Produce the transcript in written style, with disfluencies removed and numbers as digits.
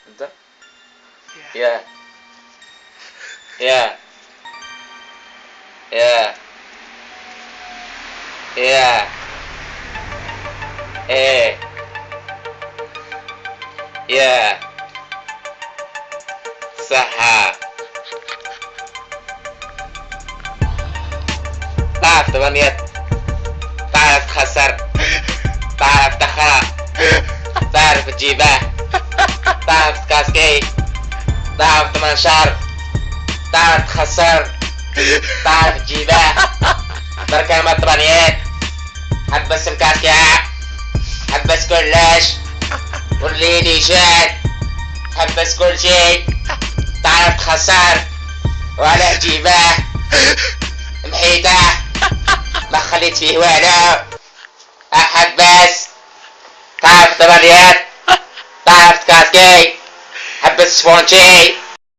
انت يا يا يا يا ايه يا صحة تعرف تغنيت، تعرف تخسر، تعرف تخاف، تعرف تجيبه، تعرف تكاسكي، تعرف تمنشر، تعرف تخسر، تعرف تجيبه. بركة ما تبنيت حبس الكاسكي، حبس كلش، والليلي جات حبس كل شيء. تعرف تخسر ولا تجيبه، محيته ما خليت فيه والو. حبس، تعرف تبنيت، تعرف تكاسكي، حبس سبونجي،